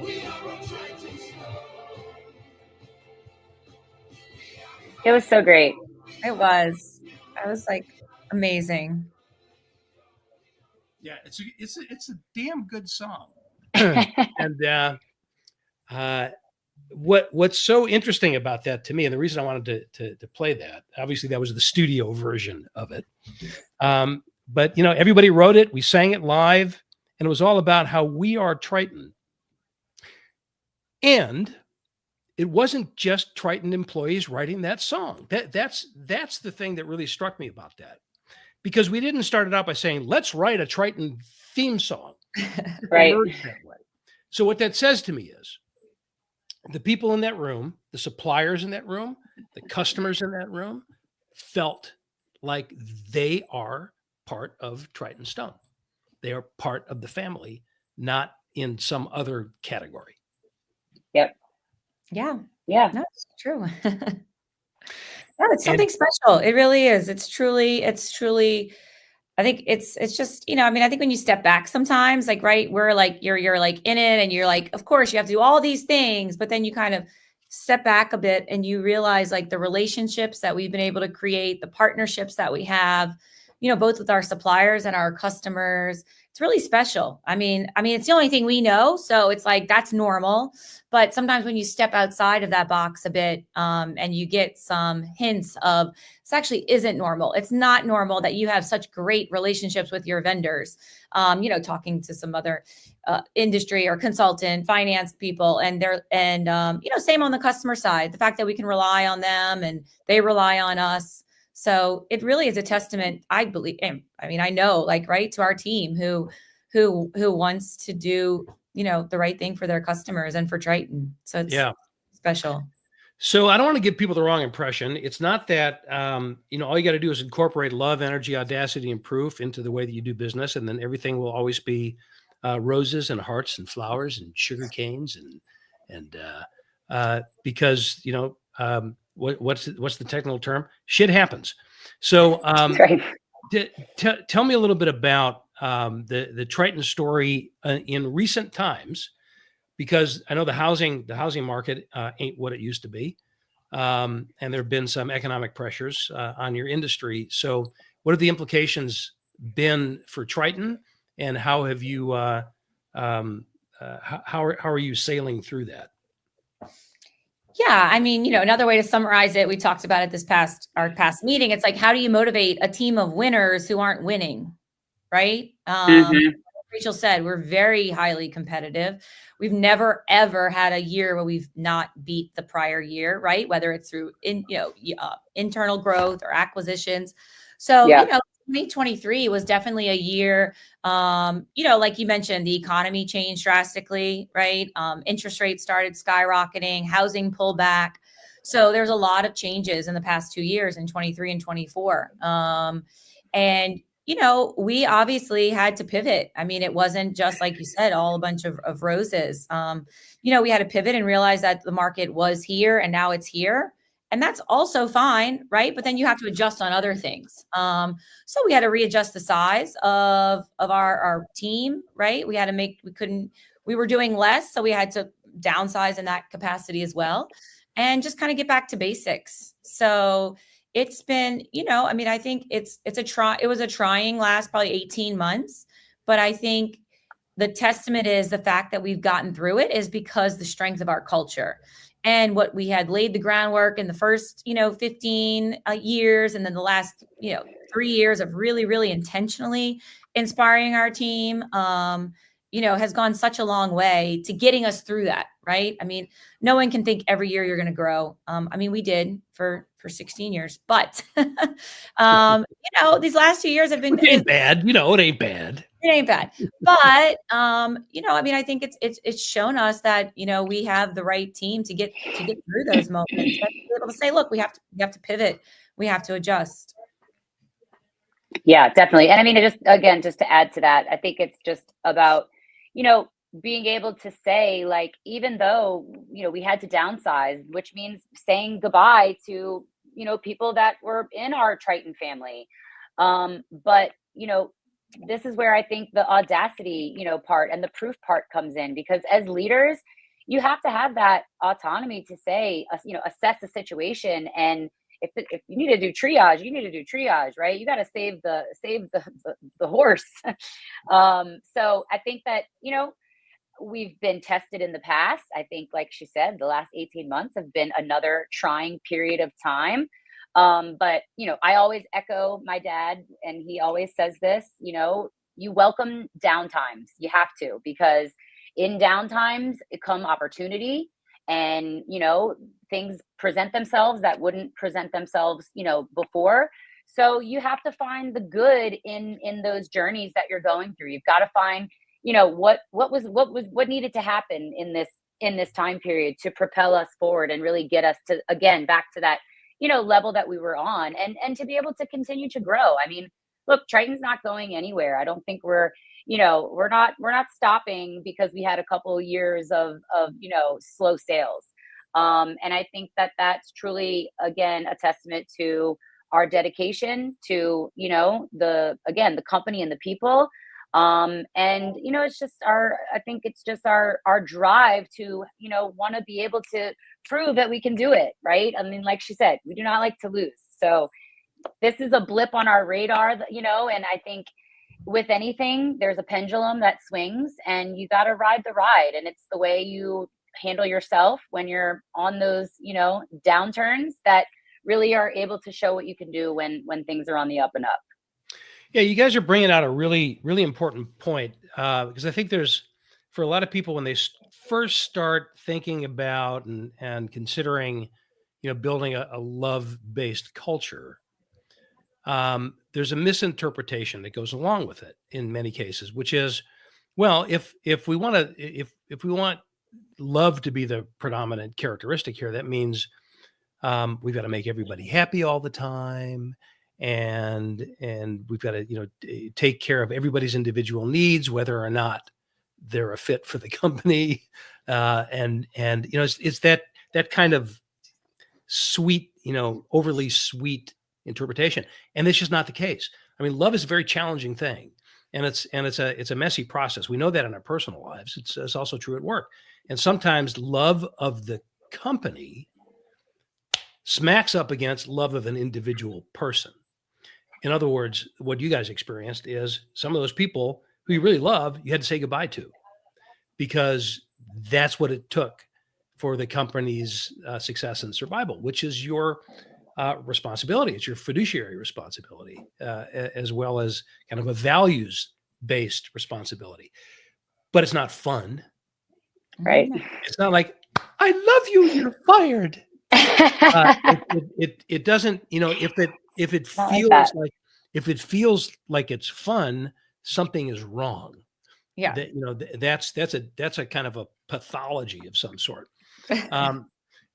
We are all Triton Stone. It was so great. It was. I was like amazing. Yeah, it's a damn good song. And what's so interesting about that to me, and the reason I wanted to play that, obviously that was the studio version of it. But everybody wrote it, we sang it live, and it was all about how we are Triton. And it wasn't just Triton employees writing that song. That's the thing that really struck me about that, because we didn't start it out by saying, let's write a Triton theme song. Right. That way. So what that says to me is the people in that room, the suppliers in that room, the customers in that room felt like they are part of Triton Stone. They are part of the family, not in some other category. Yep. Yeah. Yeah. No, it's true. No, it's something special. It really is. It's truly, I think it's just, I mean, I think when you step back sometimes, like, right, we're like, you're like in it and you're like, of course you have to do all these things, but then you kind of step back a bit and you realize like the relationships that we've been able to create, the partnerships that we have, both with our suppliers and our customers. It's really special. I mean, it's the only thing we know. So it's like, that's normal. But sometimes when you step outside of that box a bit, and you get some hints of this actually isn't normal. It's not normal that you have such great relationships with your vendors, talking to some other industry or consultant, finance people, and same on the customer side, the fact that we can rely on them and they rely on us. So it really is a testament, I believe. I mean, I know, like, right, to our team who wants to do, the right thing for their customers and for Triton. So it's special. So I don't want to give people the wrong impression. It's not that, all you got to do is incorporate love, energy, audacity, and proof into the way that you do business. And then everything will always be roses and hearts and flowers and sugar canes. And because, what's the technical term? Shit happens. So tell me a little bit about the Triton story in recent times, because I know the housing market ain't what it used to be. And there have been some economic pressures on your industry. So what have the implications been for Triton, and how have you, how are you sailing through that? Yeah. I mean, another way to summarize it, we talked about it our past meeting. It's like, how do you motivate a team of winners who aren't winning? Right. Rachel said, we're very highly competitive. We've never, ever had a year where we've not beat the prior year, right? Whether it's through internal growth or acquisitions. So, 2023 was definitely a year, like you mentioned, the economy changed drastically, right? Interest rates started skyrocketing, housing pulled back. So there's a lot of changes in the past 2 years, in 23 and 24. And we obviously had to pivot. I mean, it wasn't just, like you said, all a bunch of roses. We had to pivot and realize that the market was here and now it's here. And that's also fine, right? But then you have to adjust on other things. So we had to readjust the size of our team, right? We had to we were doing less, so we had to downsize in that capacity as well, and just kind of get back to basics. So it's been, I think it was a trying last probably 18 months, but I think the testament is the fact that we've gotten through it is because the strength of our culture and what we had laid the groundwork in the first, 15 years. And then the last, 3 years of really, really intentionally inspiring our team, has gone such a long way to getting us through that. Right. I mean, no one can think every year you're going to grow. We did for 16 years, but, these last 2 years have been, it ain't bad. It ain't bad. It ain't bad. But, I think it's shown us that, we have the right team to get through those moments, and be able to say, look, we have to pivot. We have to adjust. Yeah, definitely. And just to add to that, I think it's just about, being able to say, like, even though, we had to downsize, which means saying goodbye to, people that were in our Triton family. But, this is where I think the audacity, part and the proof part comes in, because as leaders, you have to have that autonomy to say, assess the situation. And if you need to do triage, you need to do triage, right? You got to save the horse. So I think that, we've been tested in the past. I think, like she said, the last 18 months have been another trying period of time. But, I always echo my dad, and he always says this, you welcome downtimes. You have to, because in downtimes come opportunity, and, things present themselves that wouldn't present themselves, before. So you have to find the good in those journeys that you're going through. You've got to find, what needed to happen in this time period to propel us forward and really get us to, again, back to that, level that we were on, and to be able to continue to grow. I mean, look, Triton's not going anywhere. I don't think we're not stopping because we had a couple of years of slow sales. And I think that that's truly, again, a testament to our dedication to, the company and the people. And, it's just I think it's just our drive to, want to be able to prove that we can do it. Right. I mean, like she said, we do not like to lose. So this is a blip on our radar, and I think with anything, there's a pendulum that swings, and you got to ride the ride. And it's the way you handle yourself when you're on those, downturns that really are able to show what you can do when things are on the up and up. Yeah, you guys are bringing out a really, really important point, because I think there's, for a lot of people, when they first start thinking about and considering, building a love-based culture, there's a misinterpretation that goes along with it in many cases, which is, well, if we want love to be the predominant characteristic here, that means we've got to make everybody happy all the time, and we've got to take care of everybody's individual needs, whether or not they're a fit for the company, and it's that kind of sweet, overly sweet interpretation, and it's just not the case. I mean, love is a very challenging thing, and it's a messy process. We know that in our personal lives. It's also true at work, and sometimes love of the company smacks up against love of an individual person. In other words, what you guys experienced is some of those people who you really love, you had to say goodbye to, because that's what it took for the company's success and survival, which is your responsibility. It's your fiduciary responsibility, as well as kind of a values-based responsibility. But it's not fun. Right. It's not like, I love you, you're fired. It doesn't, if it feels like it's fun, something is wrong. Yeah. That's a kind of a pathology of some sort.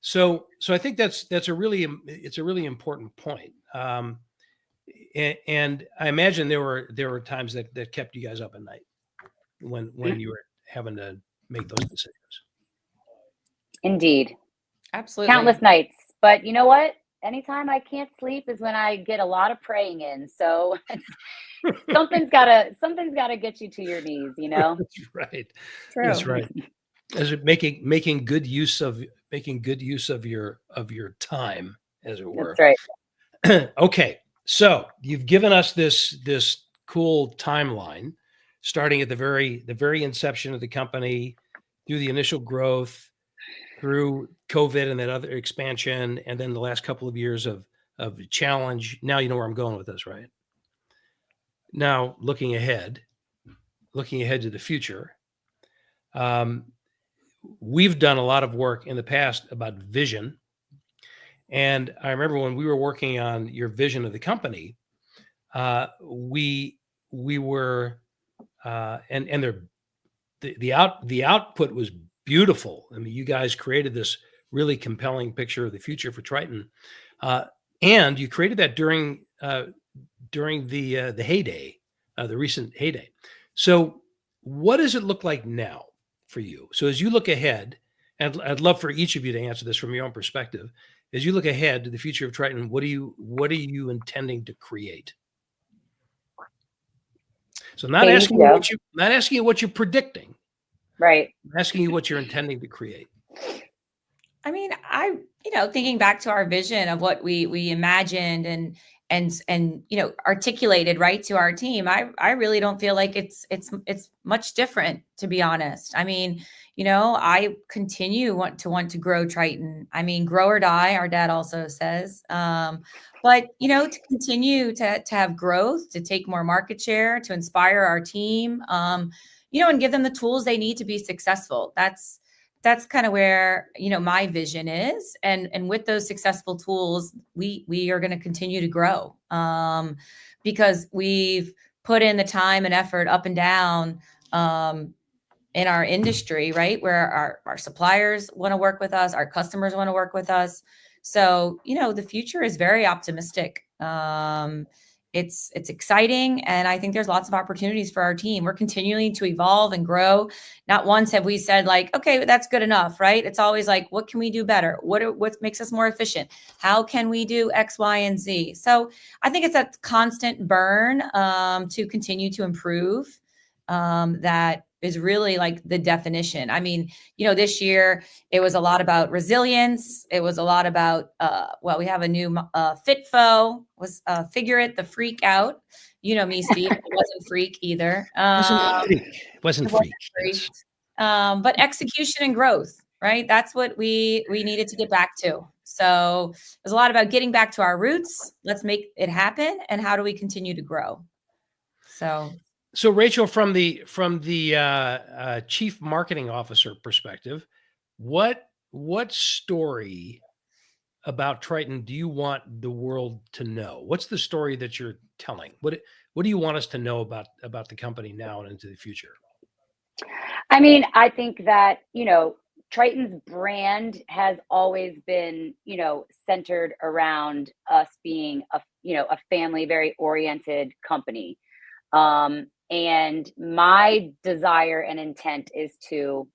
So I think it's a really important point. And I imagine there were times that kept you guys up at night when you were having to make those decisions. Indeed. Absolutely. Countless nights. But you know what? Anytime I can't sleep is when I get a lot of praying in. So something's gotta get you to your knees, That's right. True. That's right. As it making good use of your time, as it were. That's right. Okay. So you've given us this cool timeline, starting at the very inception of the company, through the initial growth, through COVID and that other expansion, and then the last couple of years of challenge. Now you know where I'm going with this, right? Now looking ahead to the future, we've done a lot of work in the past about vision. And I remember when we were working on your vision of the company, we were, and the output was beautiful. I mean, you guys created this really compelling picture of the future for Triton, and you created that during the heyday, the recent heyday. So, what does it look like now for you? So, as you look ahead, and I'd love for each of you to answer this from your own perspective. As you look ahead to the future of Triton, what are you intending to create? So, not asking you what you're predicting. Right. I'm asking you what you're intending to create. I mean, thinking back to our vision of what we imagined and articulated right to our team, I really don't feel like it's much different, to be honest. I mean, I continue want to grow Triton. I mean, grow or die, our dad also says. But to continue to have growth, to take more market share, to inspire our team, and give them the tools they need to be successful. That's that's kind of where, my vision is. And with those successful tools, we are going to continue to grow, because we've put in the time and effort up and down, in our industry, right? Where our suppliers want to work with us, our customers want to work with us. So, the future is very optimistic. It's exciting. And I think there's lots of opportunities for our team. We're continuing to evolve and grow. Not once have we said like, okay, that's good enough, right? It's always like, what can we do better? What makes us more efficient? How can we do X, Y, and Z? So I think it's a constant burn, to continue to improve. That is really like the definition. I mean, this year it was a lot about resilience. It was a lot about, we have a new FITFO, was figure it, the freak out. You know me, Steve. It wasn't freak either. It wasn't freak. Yes. But execution and growth, right? That's what we needed to get back to. So it was a lot about getting back to our roots. Let's make it happen. And how do we continue to grow? So Rachel, from the chief marketing officer perspective, what story about Triton do you want the world to know? What's the story that you're telling? What do you want us to know about the company now and into the future? I mean, I think that, Triton's brand has always been, centered around us being a family, very oriented company. And my desire and intent is to,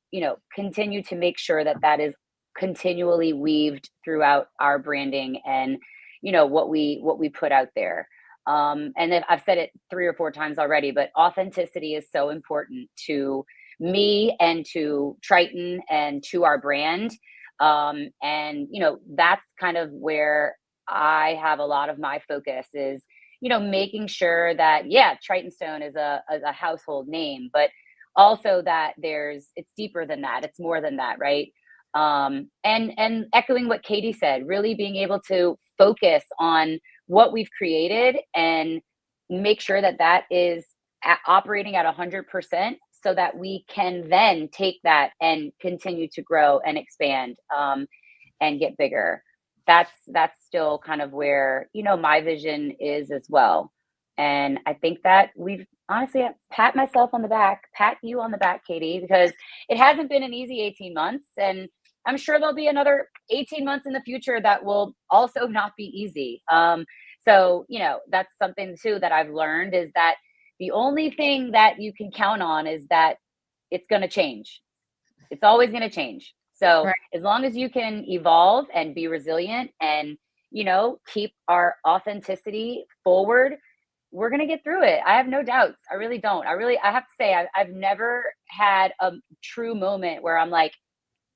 continue to make sure that is continually weaved throughout our branding and, what we put out there. And then I've said it 3 or 4 times already, but authenticity is so important to me and to Triton and to our brand. And, that's kind of where I have a lot of my focus is, making sure that, Triton Stone is a household name, but also that it's deeper than that. It's more than that. Right. And echoing what Katie said, really being able to focus on what we've created and make sure that is operating at 100%, so that we can then take that and continue to grow and expand, and get bigger. That's still kind of where, my vision is as well. And I think that we've honestly pat you on the back, Katie, because it hasn't been an easy 18 months. And I'm sure there'll be another 18 months in the future that will also not be easy. So, that's something too that I've learned is that the only thing that you can count on is that it's going to change. It's always going to change. So right. As long as you can evolve and be resilient and, keep our authenticity forward, we're going to get through it. I have no doubts. I really don't. I have to say, I've never had a true moment where I'm like,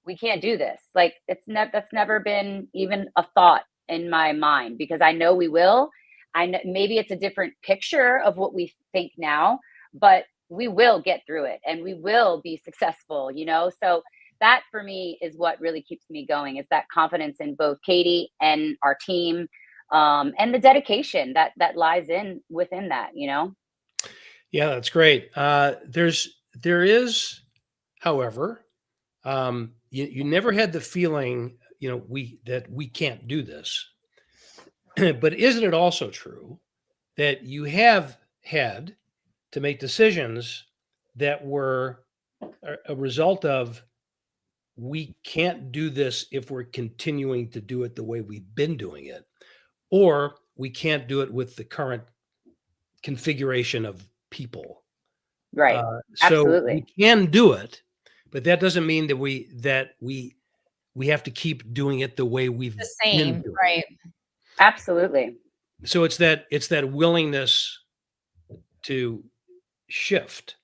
we can't do this. Like that's never been even a thought in my mind, because I know we will. I know maybe it's a different picture of what we think now, but we will get through it and we will be successful, So that for me is what really keeps me going, is that confidence in both Katie and our team, and the dedication that lies within that, Yeah, that's great. There is, however, you never had the feeling, that we can't do this. But isn't it also true that you have had to make decisions that were a result of, we can't do this if we're continuing to do it the way we've been doing it, or we can't do it with the current configuration of people. Right. So Absolutely. we can do it, but that doesn't mean that we have to keep doing it the way we've the same, right? Absolutely. So it's that willingness to shift.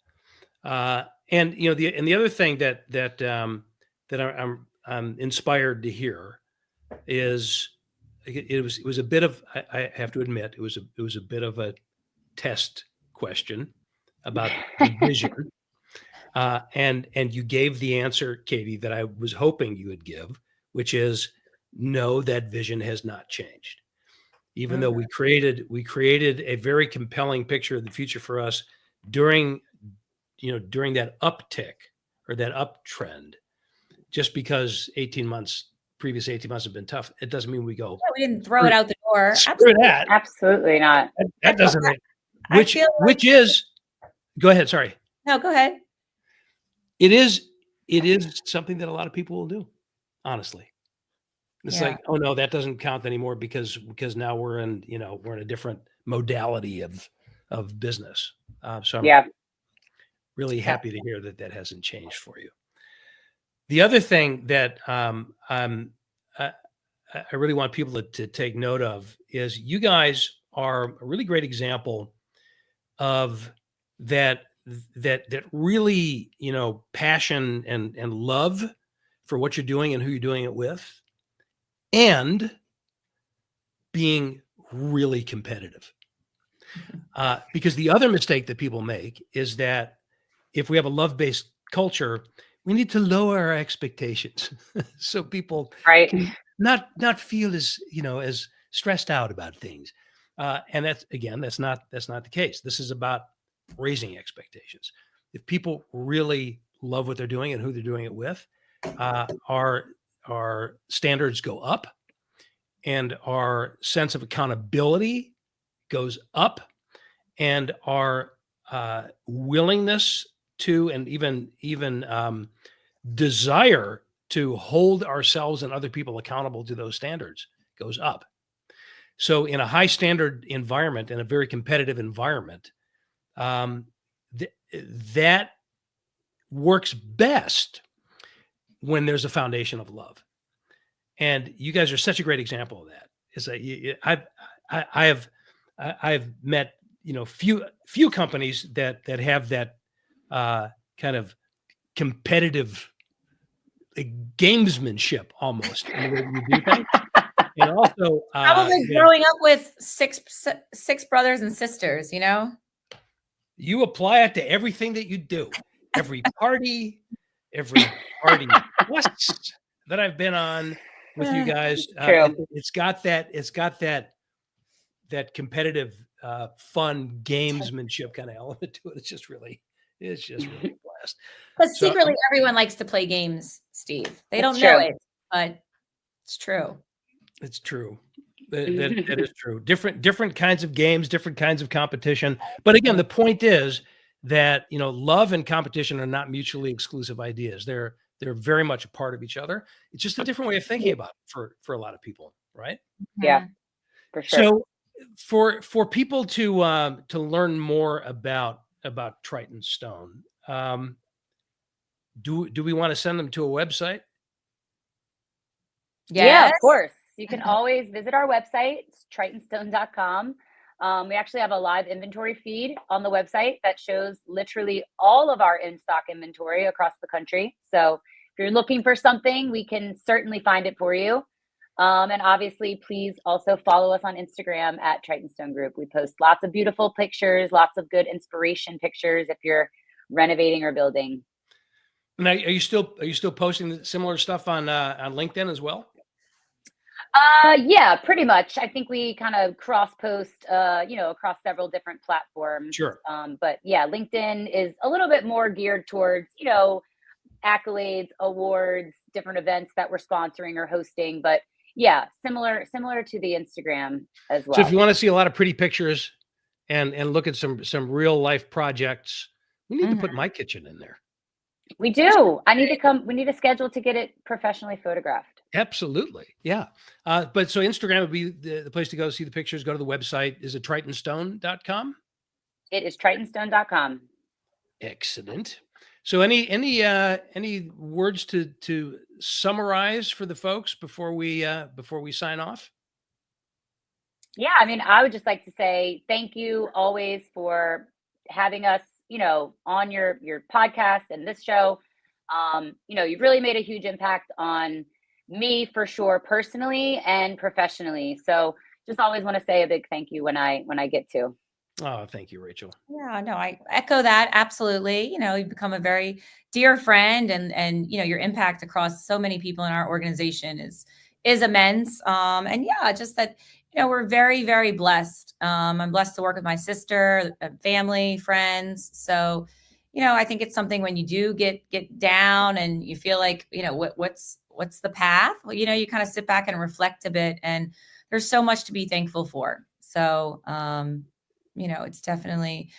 And the other thing that I'm inspired to hear is it was a bit of, I have to admit, it was a bit of a test question about the vision. And you gave the answer, Katie, that I was hoping you would give, which is no, that vision has not changed. Even though we created a very compelling picture of the future for us during that uptick or that uptrend, just because previous 18 months have been tough, it doesn't mean we go. Yeah, we didn't throw it out the door. Screw that. Absolutely not. That doesn't. I feel like- Which is. Go ahead. Sorry. No, go ahead. It is something that a lot of people will do. Honestly, it's Yeah. like, oh no, that doesn't count anymore because now we're in a different modality of business. So I'm really happy to hear that hasn't changed for you. The other thing that I really want people to take note of is you guys are a really great example of that really, passion and love for what you're doing and who you're doing it with, and being really competitive. Because the other mistake that people make is that if we have a love-based culture, we need to lower our expectations so people can not feel as stressed out about things. And that's not the case. This is about raising expectations. If people really love what they're doing and who they're doing it with, our standards go up, and our sense of accountability goes up, and our willingness to and even desire to hold ourselves and other people accountable to those standards goes up. So in a high standard environment, in a very competitive environment, that works best when there's a foundation of love. And you guys are such a great example of that. Is that I've met few companies that have that kind of competitive gamesmanship almost in the way you do things. And also probably growing up with six brothers and sisters, you apply it to everything that you do, every party plus that I've been on with you guys. It's got that competitive, fun gamesmanship kind of element to it. It's just really a blast. But secretly, everyone likes to play games, Steve. They don't know it, but it's true. It's true. That is true. Different kinds of games, different kinds of competition. But again, the point is that love and competition are not mutually exclusive ideas. They're very much a part of each other. It's just a different way of thinking about it for a lot of people, right? Yeah, for sure. So for people to learn more about Triton Stone, do we want to send them to a website? Yes. Yeah, of course. You can always visit our website, it's tritonstone.com. We actually have a live inventory feed on the website that shows literally all of our in-stock inventory across the country. So if you're looking for something, we can certainly find it for you. And obviously, please also follow us on Instagram at Triton Stone Group. We post lots of beautiful pictures, lots of good inspiration pictures if you're renovating or building. Now, are you still posting similar stuff on LinkedIn as well? Yeah, pretty much. I think we kind of cross post, across several different platforms. Sure. But yeah, LinkedIn is a little bit more geared towards, accolades, awards, different events that we're sponsoring or hosting. But yeah, similar to the Instagram as well. So if you want to see a lot of pretty pictures and look at some real life projects, we need to put my kitchen in there. We do. I need to come. We need a schedule to get it professionally photographed. Absolutely. Yeah. But so Instagram would be the place to go see the pictures. Go to the website. Is it tritonstone.com? It is tritonstone.com. Excellent. So any words to summarize for the folks before we sign off? Yeah. I mean, I would just like to say thank you always for having us, on your podcast and this show. You've really made a huge impact on me for sure, personally and professionally. So just always want to say a big thank you when I get to. Oh, thank you, Rachel. Yeah, no, I echo that. Absolutely. You've become a very dear friend, and your impact across so many people in our organization is immense. And yeah, just that, we're very, very blessed. I'm blessed to work with my sister, family, friends. So, I think it's something when you do get down and you feel like, what's the path? Well, you kind of sit back and reflect a bit, and there's so much to be thankful for. So, it's definitely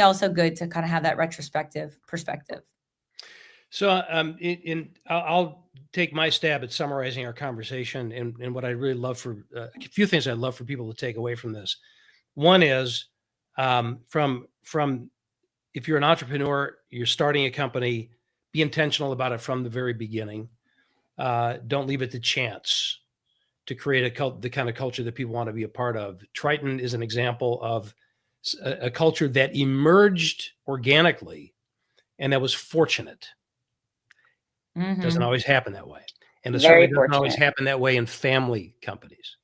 also good to kind of have that retrospective perspective. So, I'll take my stab at summarizing our conversation, and what I really love for a few things I'd love for people to take away from this. One is from if you're an entrepreneur, you're starting a company, be intentional about it from the very beginning. Don't leave it to chance to create the kind of culture that people want to be a part of. Triton is an example of a culture that emerged organically and that was fortunate. Mm-hmm. Doesn't always happen that way. And it Very certainly doesn't always fortunate. happen that way in family companies,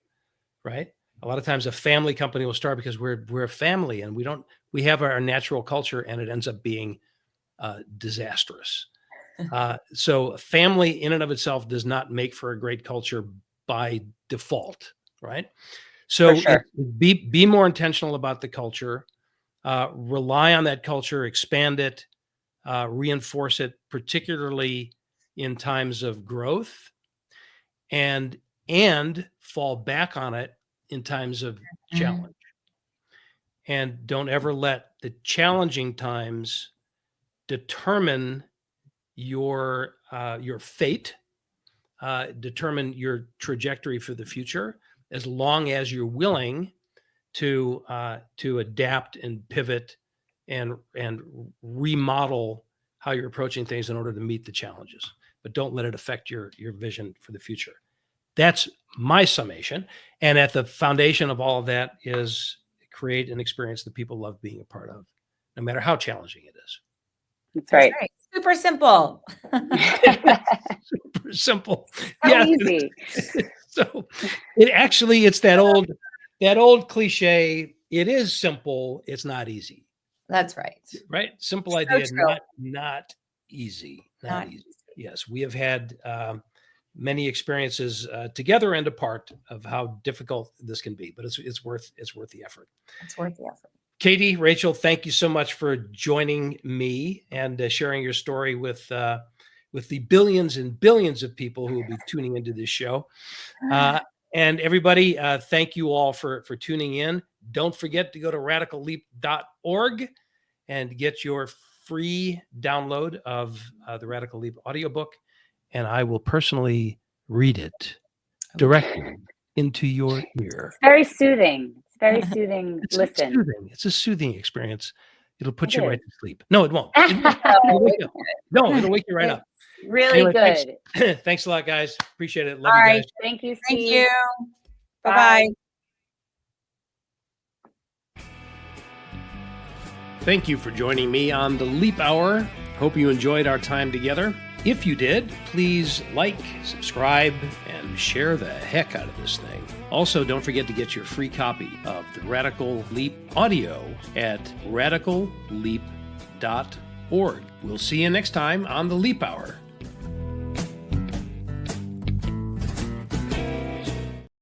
right? A lot of times a family company will start because we're a family and we have our natural culture, and it ends up being disastrous. So family in and of itself does not make for a great culture by default, right? So For sure. be more intentional about the culture, rely on that culture, expand it, reinforce it, particularly in times of growth, and fall back on it in times of challenge. And don't ever let the challenging times determine your fate, determine your trajectory for the future, as long as you're willing to adapt and pivot and remodel how you're approaching things in order to meet the challenges. But don't let it affect your vision for the future. That's my summation. And at the foundation of all of that is create an experience that people love being a part of, no matter how challenging it is. That's right. Super simple. Super simple. So easy. So it's that old cliche. It is simple. It's not easy. That's right. Right. Simple So idea. true. Not easy. Not Easy. Yes. We have had many experiences together and apart of how difficult this can be, but it's worth the effort. It's worth the effort. Katie, Rachel, thank you so much for joining me and sharing your story with the billions and billions of people who will be tuning into this show. And everybody, thank you all for tuning in. Don't forget to go to radicalleap.org and get your free download of the Radical Leap audiobook. And I will personally read it directly into your ear. It's very soothing. It's very soothing. Listen. Soothing. It's a soothing experience. It'll put you right to sleep. No, it won't. It'll wake you right up. Really anyway, good. Thanks a lot, guys. Appreciate it. Love All you right. guys. Thank you, Steve. Thank you. Bye-bye. Thank you for joining me on the Leap Hour. Hope you enjoyed our time together. If you did, please like, subscribe, and share the heck out of this thing. Also, don't forget to get your free copy of the Radical Leap audio at radicalleap.org. We'll see you next time on the Leap Hour.